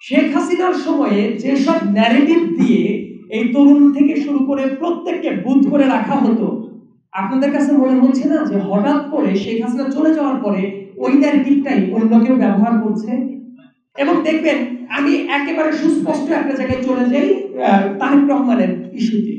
শেখ হাসিনার সময়ে যেসব ন্যারেটিভ দিয়ে এই তরুণ থেকে শুরু করে প্রত্যেককে বুদ্ধ করে রাখা হতো, আপনাদের কাছে মনে হচ্ছে না যে হঠাৎ করে শেখ হাসিনা চলে যাওয়ার পরে ওই ন্যারেটিভটাই অন্য কেউ ব্যবহার করছে? এবং দেখবেন, আমি একেবারে সুস্পষ্ট একটা জায়গায় চলে যাই, তারেক রহমানের ইস্যুতে।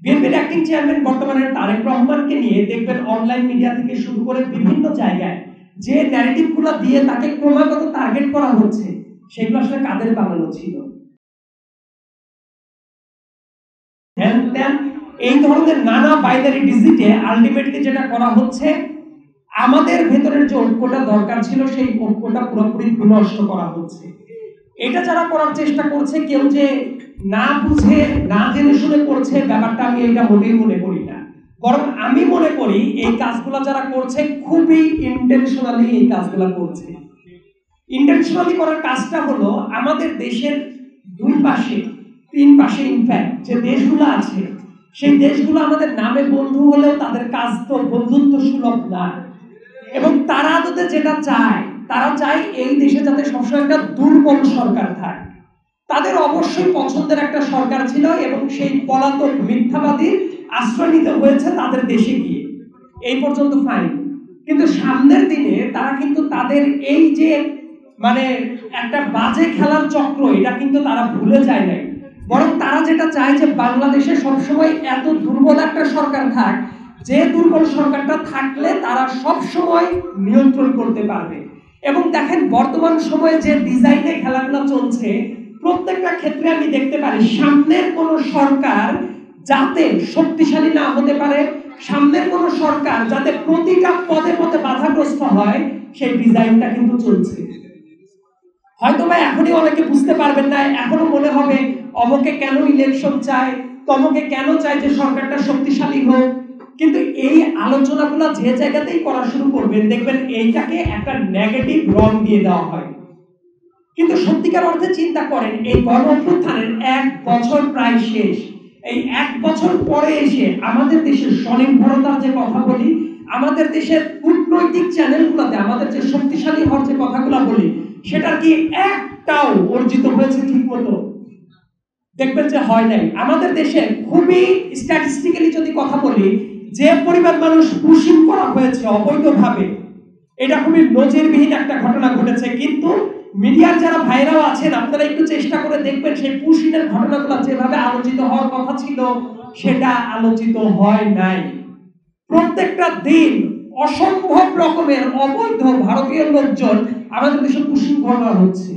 বিএনপির অ্যাক্টিং চেয়ারম্যান বর্তমানে তারেক রহমানকে নিয়ে দেখবেন অনলাইন মিডিয়া থেকে শুরু করে বিভিন্ন জায়গায় যে ন্যারেটিভগুলো দিয়ে তাকে ক্রমাগত টার্গেট করা হচ্ছে, সেগুলো আসলে কাদের বানানো ছিল? এই ধরনের নানা বাইনারি ডিজিটে আলটিমেটলি যেটা করা হচ্ছে, আমাদের ভেতরের যে ঐক্যটা দরকার ছিল সেই ঐক্যটা পুরোপুরি বিনষ্ট করা হচ্ছে। এটা যারা করার চেষ্টা করছে, কেউ যে না বুঝে না জেনে শুনে করছে, ব্যাপারটা আমি এটা মোটেই মনে করি না। বরং আমি মনে করি এই কাজগুলো যারা করছে খুবই ইন্টেনশনালি এই কাজগুলো করছে। ইন্টেনশনালি করার কাজটা হলো আমাদের দেশের দুই পাশে, তিন পাশে ইনফ্যাক্ট যে দেশগুলো আছে, সেই দেশগুলো আমাদের নামে বন্ধু হলেও তাদের কাজ তো বন্ধুত্ব সুলভ না। এবং তারা আদতে যেটা চায়, তারা চায় এই দেশে যাতে সবসময় একটা দুর্বল সরকার থাকে। তাদের অবশ্যই পছন্দের একটা সরকার ছিল এবং সেই পলাতক মিথ্যাবাদীর আশ্রয় নিতে হয়েছে তাদের দেশে গিয়ে, এই পর্যন্ত ফাইন। কিন্তু সামনের দিনে তারা কিন্তু তাদের এই যে মানে একটা বাজে খেলার চক্র, এটা কিন্তু তারা ভুলে যায় নাই। বরং তারা যেটা চায় যে বাংলাদেশে সবসময় এত দুর্বল একটা সরকার থাক, যে দুর্বল সরকারটা থাকলে তারা সব সময় নিয়ন্ত্রণ করতে পারবে। এবং দেখেন বর্তমান সময়ে যে ডিজাইনে খেলাগুলো চলছে, প্রত্যেকটা ক্ষেত্রে আমি দেখতে পারি সামনের কোন সরকার যাতে শক্তিশালী না হতে পারে, সামনের কোন সরকার যাতে প্রতিটা পদে পদে বাধাগ্রস্ত হয়, সেই ডিজাইনটা কিন্তু চলছে। হয়তোবা এখনই অনেকে বুঝতে পারবেন না, এখনো মনে হবে অমকে কেন ইলেকশন চায়, তমকে কেন চায় যে সরকারটা শক্তিশালী হোক। কিন্তু এই আলোচনাগুলো যে জায়গাতেই করা শুরু করবেন, দেখবেন এইটাকে একটা নেগেটিভ রং দিয়ে দেওয়া হয়। কিন্তু সত্যিকার অর্থে চিন্তা করেন, এই গণ অভ্যুত্থানের 1 বছর প্রায় শেষ। এই 1 বছর পরে এসে আমাদের দেশের স্বনির্ভরতার যে কথা বলি, আমাদের দেশের কূটনৈতিক চ্যানেলগুলোতে আমাদের যে শক্তিশালী হওয়ার যে কথাগুলো বলি, সেটা কি একটাও অর্জিত হয়েছে ঠিক মতো? দেখবেন যে হয় নাই। আমাদের দেশে খুবই স্ট্যাটিস্টিক্যালি যদি কথা বলি, যে পরিমাণ মানুষ পুশিং করা হয়েছে অবৈধভাবে, এটা খুবই নজিরবিহীন একটা ঘটনা ঘটেছে। কিন্তু মিডিয়ার যারা ভাইরাও আছেন, আপনারা একটু চেষ্টা করে দেখবেন সেই পুশিংয়ের ঘটনাগুলো যেভাবে আলোচিত হওয়ার কথা ছিল, সেটা আলোচিত হয় নাই। প্রত্যেকটা দিন অসম্ভব রকমের অবৈধ ভারতীয় লোকজন আমাদের দেশে পুশিং করা হচ্ছে,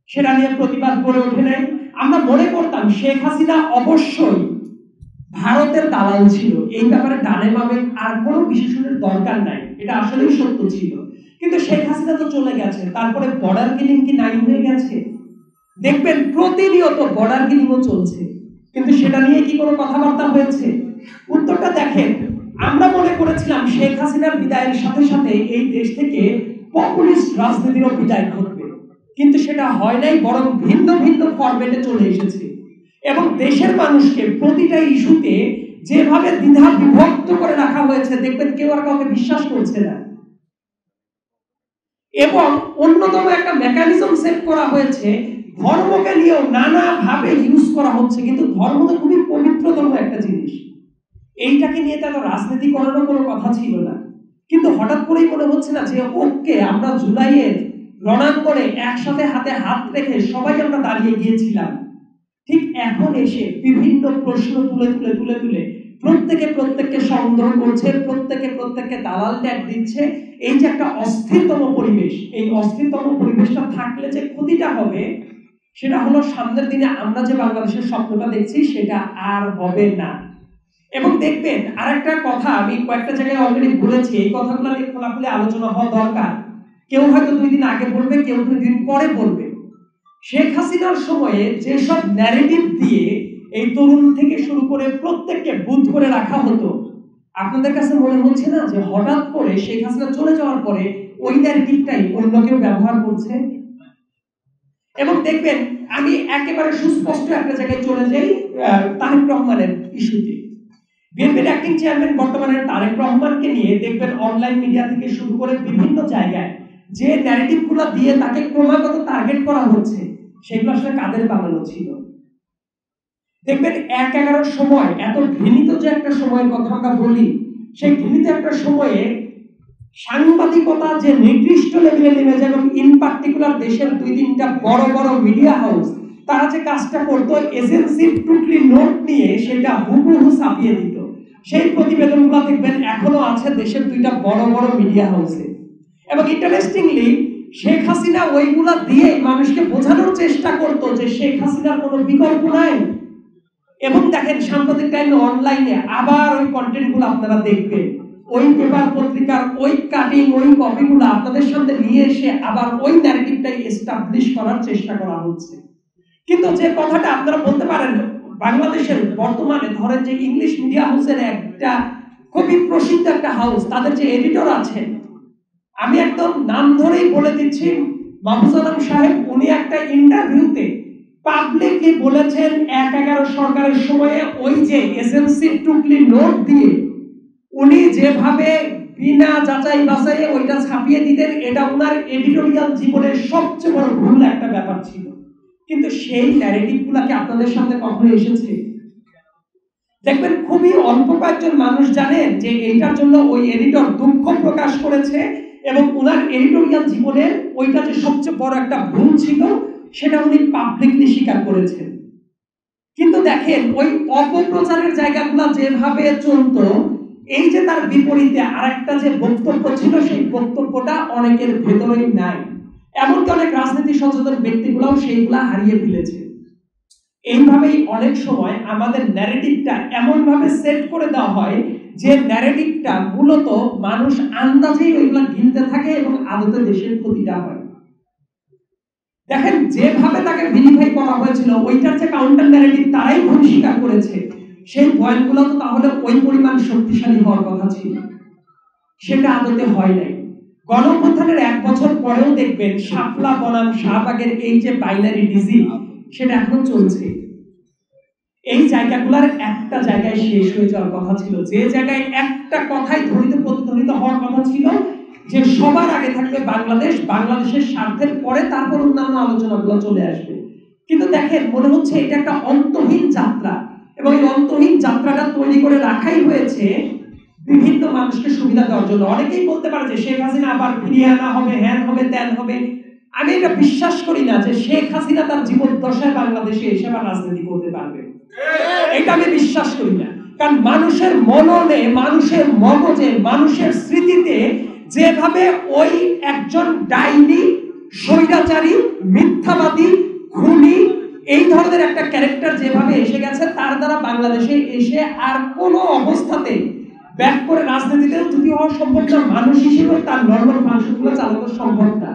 সেটা নিয়ে প্রতিবাদ করে ওঠে নাই। আমরা মনে করতাম শেখ হাসিনা অবশ্যই ভারতের দালাল ছিল, এই ব্যাপারে ডানে বামে আর কোনো বিশেষণের দরকার নাই, এটা আসলেই সত্য ছিল। কিন্তু শেখ হাসিনা তো চলে গেছে, তারপরে বর্ডার কিলিং কি নাই হয়ে গেছে? দেখবেন প্রতিনিয়ত বর্ডার কিলিংও চলছে, কিন্তু সেটা নিয়ে কি কোনো কথাবার্তা হয়েছে? উত্তরটা দেখেন, আমরা মনে করেছিলাম শেখ হাসিনার বিদায়ের সাথে সাথে এই দেশ থেকে পপুলিস্ট রাজনীতিরও বিদায় ঘটবে, কিন্তু সেটা হয় নাই, বরং ভিন্ন ভিন্ন ফরম্যাটে চলে এসেছে। এবং দেশের মানুষকে প্রতিটা ইস্যুতে যেভাবে দ্বিধা বিভক্ত করে রাখা হয়েছে, দেখবেন কেউ আর কাউকে বিশ্বাস করছে না। এবং অন্যতম একটা মেকানিজম সেট করা হয়েছে, ধর্মকে নিয়েও নানাভাবে ইউজ করা হচ্ছে। কিন্তু ধর্ম তো খুবই পবিত্রতম একটা জিনিস, এইটাকে নিয়ে তো রাজনীতি করারও কোনো কথা ছিল না। কিন্তু হঠাৎ করেই মনে হচ্ছে না যে ওকে আমরা জুলাইয়ের রণাঙ্গনে একসাথে হাতে হাত রেখে সবাই আমরা দাঁড়িয়ে গিয়েছিলাম, ঠিক এখন এসে বিভিন্ন প্রশ্ন তুলে তুলে তুলে তুলে প্রত্যেককে সন্দেহ করছে, প্রত্যেককে দালাল ট্যাগ দিচ্ছে। এই যে একটা অস্থিরতম পরিবেশ, এই অস্থিরতম পরিবেশটা থাকলে যে ক্ষতিটা হবে, সেটা হলো সামনের দিনে আমরা যে বাংলাদেশের স্বপ্নটা দেখছি সেটা আর হবে না। এবং দেখবেন আরেকটা কথা আমি কয়েকটা জায়গায় অলরেডি বলেছি, এই কথাগুলো নিয়ে খোলাখুলি আলোচনা হওয়া দরকার। কেউ হয়তো 2 দিন আগে বলবে, কেউ 2 দিন পরে বলবে। শেখ হাসিনার সময়ে যেসব ন্যারেটিভ দিয়ে এই তরুণ থেকে শুরু করে প্রত্যেককে বুদ্ধ করে রাখা হতো, আপনাদের কাছে মনে হচ্ছে না যে হঠাৎ করে শেখ হাসিনা চলে যাওয়ার পরে ওই ন্যারেটিভটাই অন্য কেউ ব্যবহার করছে? এবং দেখবেন, আমি একেবারে সুস্পষ্ট একটা জায়গায় চলে যাই, তারেক রহমানের ইস্যুতে। বিএনপির অ্যাক্টিং চেয়ারম্যান বর্তমানে তারেক রহমানকে নিয়ে দেখবেন অনলাইন মিডিয়া থেকে শুরু করে বিভিন্ন জায়গায় যে ন্যারেটিভগুলো দিয়ে তাকে ক্রমাগত টার্গেট করা হচ্ছে, সেগুলো আসলে কাদের বানানো ছিল? দেখবেন ১-১১ সময় এত ঘৃণিত যে একটা সময়ের কথা আমরা বলি, সেই ঘৃণিত একটা সময়ে সাংবাদিকতা যে নির্দিষ্ট লেভেলে নেমে যায়, এবং ইন পার্টিকুলার দেশের ২-৩টা বড় বড় মিডিয়া হাউস তারা যে কাজটা করতো, এজেন্সির টুকলি নোট নিয়ে সেটা হুবহু ছাপিয়ে দিত। সেই প্রতিবেদনগুলো দেখবেন এখনো আছে দেশের ২টা বড় বড় মিডিয়া হাউসে। এবং ইন্টারেস্টিংলি শেখ হাসিনা ওইগুলা দিয়ে মানুষকে বোঝানোর চেষ্টা করতো যে শেখ হাসিনার কোনো বিকল্প নাই। এবং দেখেন সাম্প্রতিক টাইমে অনলাইনে আবার ওই কন্টেন্টগুলো আপনারা দেখবেন, ওই পেপার পত্রিকার ওই কাটিং, ওই কপিগুলো আপনাদের সামনে নিয়ে এসে আবার ওই ন্যারেটিভটাই এস্টাবলিশ করার চেষ্টা করা হচ্ছে। কিন্তু যে কথাটা আপনারা বলতে পারেন, বাংলাদেশের বর্তমানে ধরেন যে ইংলিশ মিডিয়া হাউসের একটা খুবই প্রসিদ্ধ একটা হাউস, তাদের যে এডিটর আছেন, আমি একদম নাম ধরেই বলে দিচ্ছি, মাহফুজ আলম সাহেব, উনি একটা ইন্টারভিউতে পাবলিকলি বলেছেন ১-১১ সরকারের সময়ে ওই যে এজেন্সির টুকলি নোট দিয়ে উনি যেভাবে বিনা যাচাই বাছাই ওইটা ছাপিয়ে দিতেন, এটা ওনার এডিটোরিয়াল জীবনের সবচেয়ে বড় ভুল একটা ব্যাপার ছিল। কিন্তু সেই ন্যারেটিভগুলোকে আপনাদের সামনে কখনো এসেছে? দেখবেন খুবই অল্প কয়েকজন মানুষ জানেন যে এইটার জন্য ওই এডিটর দুঃখ প্রকাশ করেছে, এবং ওনার এডিটোরিয়াল জীবনের ওইটা যে সবচেয়ে বড় একটা ভুল ছিল সেটা উনি পাবলিকলি স্বীকার করেছেন। কিন্তু দেখেন ওই অপপ্রচারের জায়গাগুলো যেভাবে চলতো, এই যে তার বিপরীতে আরেকটা যে বক্তব্য ছিল, সেই বক্তব্যটা অনেকের ভেতরেই নাই। এমনকি অনেক রাজনীতি সচেতন ব্যক্তিগুলোও সেইগুলা হারিয়ে ফেলেছে। এইভাবেই অনেক সময় আমাদের ন্যারেটিভটা এমন ভাবে সেট করে দেওয়া হয় যে ন্যারেটিভটা মূলত মানুষ আন্দাজেই ওইগুলা গিলতে থাকে এবং আদতে দেশের ক্ষতিটা হয়। দেখেন যেভাবে তাকে ভিলিফাই করা হয়েছিল, ওইটার যে কাউন্টার ন্যারেটিভ তারাই ভুল স্বীকার করেছে, সেই পয়েন্টগুলো তো তাহলে ওই পরিমাণ শক্তিশালী হওয়ার কথা ছিল, সেটা আদতে হয় নাই। গণঅভ্যুত্থানের ১ বছর পরেও দেখবেন শাপলা বনাম শাহবাগের এই যে বাইনারি ডিজিট, সেটা এখন চলছে। এই জায়গাগুলোর একটা জায়গায় শেষ হয়ে যাওয়ার কথা ছিল, যে জায়গায় একটা কথাই ধ্বনিত প্রতিধ্বনিত হওয়ার কথা ছিল যে সবার আগে থাকবে বাংলাদেশ, বাংলাদেশের স্বার্থের পরে তারপর অন্যান্য আলোচনাগুলো চলে আসবে। কিন্তু দেখেন মনে হচ্ছে এটা একটা অন্তহীন যাত্রা, এবং এই অন্তহীন যাত্রাটা তৈরি করে রাখাই হয়েছে বিভিন্ন মানুষকে সুবিধা দেওয়ার জন্য। অনেকেই বলতে পারে যে শেখ হাসিনা আবার ফিরিয়ে আনা হবে, হ্যান হবে, ত্যান হবে। আমি এটা বিশ্বাস করি না যে শেখ হাসিনা তার জীবদ্দশায় বাংলাদেশে এসে আবার রাজনীতি করতে পারবে, এটা আমি বিশ্বাস করি না। কারণ মানুষের মননে, মানুষের মগজে, মানুষের স্মৃতিতে যেভাবে ওই একজন ডাইনি, স্বৈরাচারী, মিথ্যাবাদী, খুনি, এই ধরনের একটা ক্যারেক্টার যেভাবে এসে গেছে, তার দ্বারা বাংলাদেশে এসে আর কোনো অবস্থাতে ব্যাক করে রাজনীতিতে যদি হওয়া সম্ভব না, মানুষ হিসেবে তার নর্মাল ফাংশনগুলো চালানো সম্ভব না।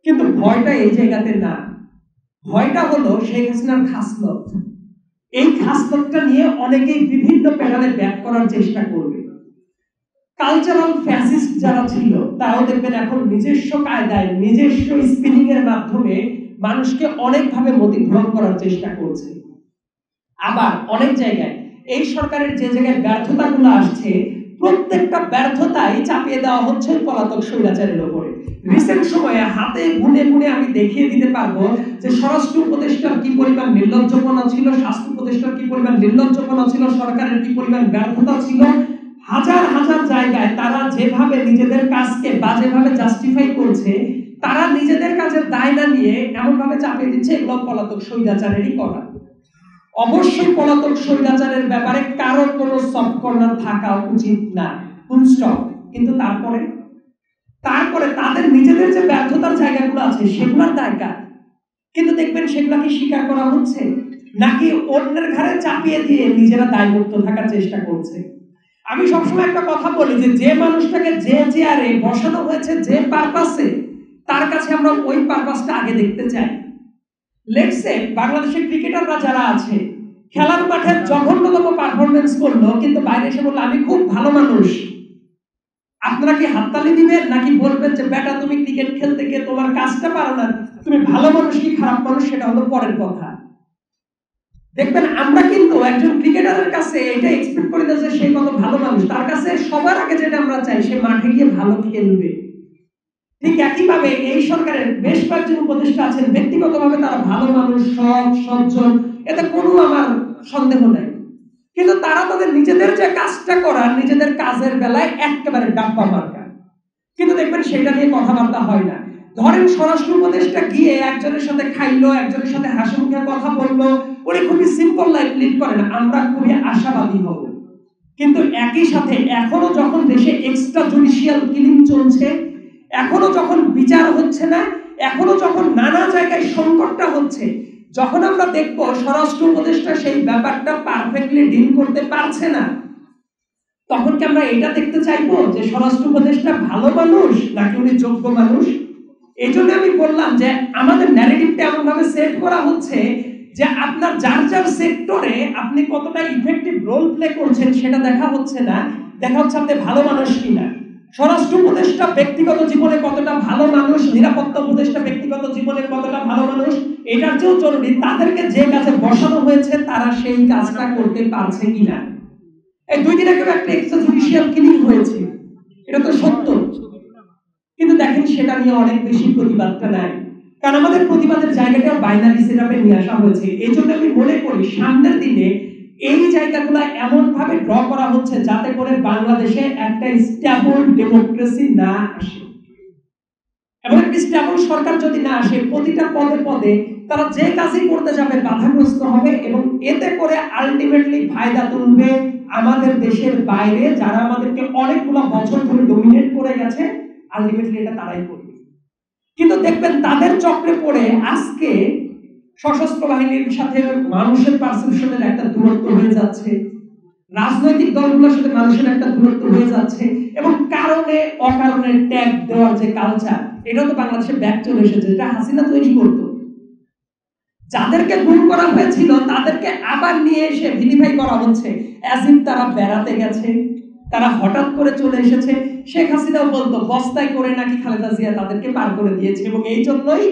কিন্তু ভয়টা এই জায়গাতে না, ভয়টা হলো শেখ হাসিনার খাসলত। এই খাসলতটা নিয়ে অনেকেই বিভিন্ন প্যাটার্নে ব্যাক করার চেষ্টা করবে। কালচারাল ফ্যাসিস্ট যারা ছিল তারাও দেখবেন এখন নিজস্ব কায়দায়, নিজস্ব স্পিনিং এর মাধ্যমে মানুষকে অনেকভাবে মতিভ্রম করার চেষ্টা করছে। আবার অনেক জায়গায় এই সরকারের যে জায়গায় ব্যর্থতাগুলো আসছে, প্রত্যেকটা ব্যর্থতাই চাপিয়ে দেওয়া হচ্ছে পলাতক স্বৈরাচারের উপরে। রিসেন্ট সময়ে হাতে গুনে গুনে আমি দেখিয়ে দিতে পারবো যে স্বরাষ্ট্র উপদেষ্টার কি পরিমাণ নির্লজ্জপনা ছিল, স্বাস্থ্য উপদেষ্টার কি পরিমাণ নির্লজ্জপনা ছিল, সরকারের কি পরিমাণ ব্যর্থতা ছিল। হাজার হাজার জায়গায় তারা যেভাবে নিজেদের কাজকে বাজেভাবে জাস্টিফাই করছে, তারা নিজেদের কাজের দায় না নিয়ে এমন ভাবে চাপিয়ে দিচ্ছে এগুলো পলাতক স্বৈরাচারেরই করা। অবশ্যই পলাতক স্বৈরাচারের ব্যাপারে কারো কোনো সফট কর্নার থাকা উচিত না, ফুল স্টপ। কিন্তু তারপরে তাদের নিজেদের যে ব্যর্থতার জায়গাগুলো আছে সেগুলোর দায়কার। কিন্তু দেখবেন সেগুলা কি স্বীকার করা হচ্ছে, নাকি অন্যের ঘাড়ে চাপিয়ে দিয়ে নিজেরা দায়মুক্ত থাকার চেষ্টা করছে? আমি সবসময় একটা কথা বলি যে মানুষটাকে যে চেয়ারে বসানো হয়েছে যে পারপাসে, তার কাছে আমরা ওই পারপাসটা আগে দেখতে চাই। লেটস সে বাংলাদেশের ক্রিকেটাররা যারা আছে, খেলার মাঠে জঘন্যতম পারফরমেন্স করলো, কিন্তু বাইরে এসে বললো আমি খুব ভালো মানুষ, আপনারা কি হাততালি দিবেন নাকি বলবেন যে বেটা তুমি ক্রিকেট খেলতে গিয়ে তোমার কাজটা পারো না, তুমি ভালো মানুষ কি খারাপ মানুষ সেটা হলো পরের কথা। দেখবেন আমরা কিন্তু একজন ক্রিকেটারের কাছে এটা এক্সপেক্ট করি না যে সে কত ভালো মানুষ, তার কাছে সবার আগে যেটা আমরা চাই সে মাঠে গিয়ে ভালো খেলবে। ঠিক একইভাবে এই সরকারের বেশ কয়েকজন উপদেষ্টা আছেন, ব্যক্তিগতভাবে তারা ভালো মানুষ, সৎ সজ্জন, এতে কোনো আমার সন্দেহ নাই, কিন্তু তারা তাদের নিজেদের যে কাজটা করার, নিজেদের কাজের বেলায় একেবারে ডাব্বা মার্কা। কিন্তু দেখবেন সেটা নিয়ে কথাবার্তা হয় না। ধরেন স্বরাষ্ট্র উপদেষ্টা গিয়ে একজনের সাথে খাইলো, একজনের সাথে হাসি মুখে কথা বললো, উনি খুবই সিম্পল লাইফ লিড করেন, আমরা খুবই আশাবাদী হব। কিন্তু একই সাথে এখনো যখন দেশে এক্সট্রা জুডিশিয়াল কিলিং চলছে, এখনো যখন বিচার হচ্ছে না, এখনো যখন নানা জায়গায় সংকটটা হচ্ছে, যখন আমরা দেখবো স্বরাষ্ট্র উপদেষ্টা সেই ব্যাপারটা পারফেক্টলি ডিল করতে পারছে না, তখন কি আমরা এটা দেখতে চাইবো যে স্বরাষ্ট্র উপদেষ্টা ভালো মানুষ নাকি উনি যোগ্য মানুষ? এই জন্য আমি বললাম যে আমাদের ন্যারেটিভটা এমন ভাবে সেট করা হচ্ছে যে আপনার যার যার সেক্টরে আপনি কতটা ইফেক্টিভ রোল প্লে করছেন সেটা দেখা হচ্ছে না, দেখা হচ্ছে আপনি ভালো মানুষ কিনা। স্বরাষ্ট্র উপদেষ্টা ব্যক্তিগত জীবনে কতটা ভালো মানুষ, নিরাপত্তা উপদেষ্টা ব্যক্তিগত জীবনে কতটা ভালো মানুষ, এটার চেয়েও জরুরি তাদেরকে যে কাজে বসানো হয়েছে তারা সেই কাজটা করতে পারছে কিনা। এই দুই দিন আগে একটা এক্সট্রা জুডিশিয়াল কিলিং হয়েছে, এটা তো সত্য, কিন্তু দেখেন সেটা নিয়ে অনেক বেশি প্রতিবাদটা নাই, কারণ আমাদের প্রতিবাদের জায়গাটা বাইনারি সেটআপে নিয়ে আসা হয়েছে। এই জন্য আমি মনে করি সামনের দিনে এই জায়গাগুলো এমন ভাবে ড্র করা হচ্ছে যাতে করে বাংলাদেশে একটা স্টেবল ডেমোক্রেসি না আসে, এবং একটা স্টেবল সরকার যদি না আসে, প্রতিটা পদে পদে তারা যে কাজই করতে যাবে বাধাগ্রস্ত হবে, এবং এতে করে আলটিমেটলি ফায়দা তুলবে আমাদের দেশের বাইরে যারা আমাদেরকে অনেকগুলো বছর ধরে ডমিনেট করে গেছে, আলটিমেটলি এটা তারাই করবে। কিন্তু দেখবেন তাদের চক্রে পড়ে আজকে সশস্ত্র বাহিনীর সাথে মানুষের পারসেপশনের একটা দূরত্ব হয়ে যাচ্ছে, রাজনৈতিক দলগুলোর সাথে মানুষের একটা দূরত্ব হয়ে যাচ্ছে, এবং কারণে অকারণে ট্যাগ দেওয়ার যে কালচার, এটা তো বাংলাদেশে ব্যাক চলে এসেছে, যেটা হাসিনা তৈরি করতো। যাদেরকে গুম করা হয়েছিল তাদেরকে আবার নিয়ে এসে ভিলিফাই করা হচ্ছে, অ্যাজ ইফ তারা বেড়াতে গেছে, তারা হঠাৎ করে চলে এসেছে। শেখ হাসিনাও বলতো বস্তায় করে নাকি খালেদা জিয়া তাদেরকে পার করে দিয়েছে, এবং এই জন্যই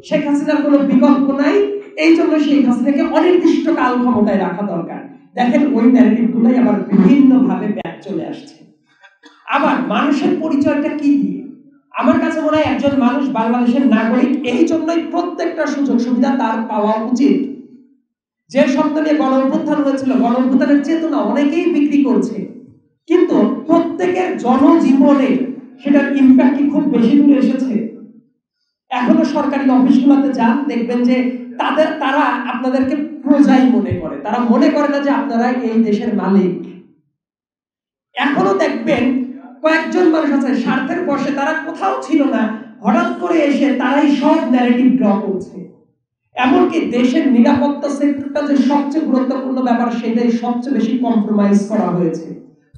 শেখ হাসিনার কোনো বিকল্প নাই, এই জন্য শেখ হাসিনাকে অনির্দিষ্ট কাল ক্ষমতায় রাখা দরকার। দেখেন ওই ন্যারেটিভগুলোই আবার বিভিন্ন ভাবে ব্যাক চলে আসছে। আবার মানুষের পরিচয়টা কি দিয়ে? আমার কাছে মনে হয় একজন মানুষ বাংলাদেশের নাগরিক, এই জন্যই প্রত্যেকটা সুযোগ সুবিধা তার পাওয়া উচিত। যে শব্দ নিয়ে গণ অভ্যুত্থান হয়েছিল, গণ অভ্যুত্থানের চেতনা অনেকেই বিক্রি করছে, কিন্তু প্রত্যেকের জনজীবনে সেটার ইম্প্যাক্ট কি খুব বেশি দূরে এসেছে? এখনো সরকারি অফিসগুলোতে যান, দেখবেন যে তারা আপনাদেরকে প্রজাই মনে করে, তারা মনে করে না যে আপনারা এই দেশের মালিক। এখনো দেখবেন কয়েকজন মানুষ আছে স্বার্থের বশে, তারা কোথাও ছিল না, হঠাৎ করে এসে তারাই সব ন্যারেটিভ ড্র করছে। এমনকি দেশের নিরাপত্তা সেক্টরটা যে সবচেয়ে গুরুত্বপূর্ণ ব্যাপার, সেটাই সবচেয়ে বেশি কম্প্রোমাইজ করা হয়েছে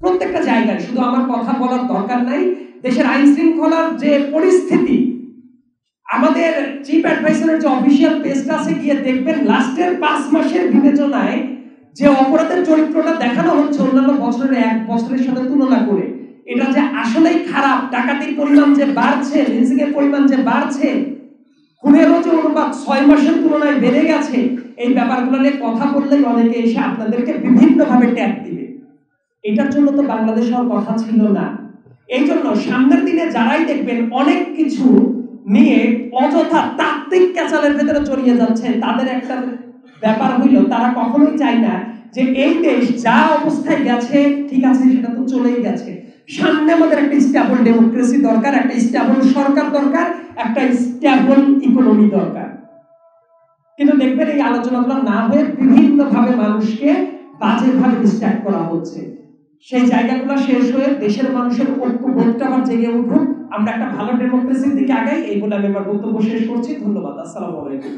প্রত্যেকটা জায়গায়। শুধু আমার কথা বলার দরকার নাই, দেশের আইন শৃঙ্খলার যে পরিস্থিতি, আমাদের চিফ অ্যাডভাইজারের যে অফিসিয়াল পেজটা আছে, গিয়ে দেখবেন লাস্টের 5 মাসের বিবেচনায় যে অপরাধের চরিত্রটা দেখানো হচ্ছে অন্যান্য বছরের 1 বছরের সাথে তুলনা করে, এটা যে আসলেই খারাপ, ডাকাতির পরিমাণ যে বাড়ছে, লিঞ্চিং এর পরিমাণ যে বাড়ছে, খুনেরও যে অনুপাত 6 মাসের তুলনায় বেড়ে গেছে, এই ব্যাপারগুলো নিয়ে কথা বললেই অনেকে এসে আপনাদেরকে বিভিন্নভাবে ট্যাগ দিবে। এটার জন্য তো বাংলাদেশ হওয়ার কথা ছিল না। এই জন্য সামনের দিনে যারাই দেখবেন অনেক কিছু নিয়ে অযথা তাত্ত্বিক ক্যাচালের ভেতরে জড়িয়ে যাচ্ছে, তাদের একটা ব্যাপার হইল তারা কখনোই চায় না যে এই দেশ যা অবস্থায় গেছে ঠিক আছে, সেটা তো চলেই গেছে, সামনে আমাদের একটা স্টেবল ডেমোক্রেসি দরকার, একটা স্টেবল সরকার দরকার, একটা স্টেবল ইকোনমি দরকার। কিন্তু দেখবেন এই আলোচনাগুলো না হয়ে বিভিন্ন ভাবে মানুষকে বাজেভাবে ডিস্ট্রাক্ট করা হচ্ছে। সেই জায়গাগুলো শেষ হয়ে দেশের মানুষের ঐক্যবোধটা আবার জেগে উঠুক, আমরা একটা ভালো ডেমোক্রেসির দিকে আগাই। এই বলে আমি আমার বক্তব্য শেষ করছি। ধন্যবাদ। আসসালামু আলাইকুম।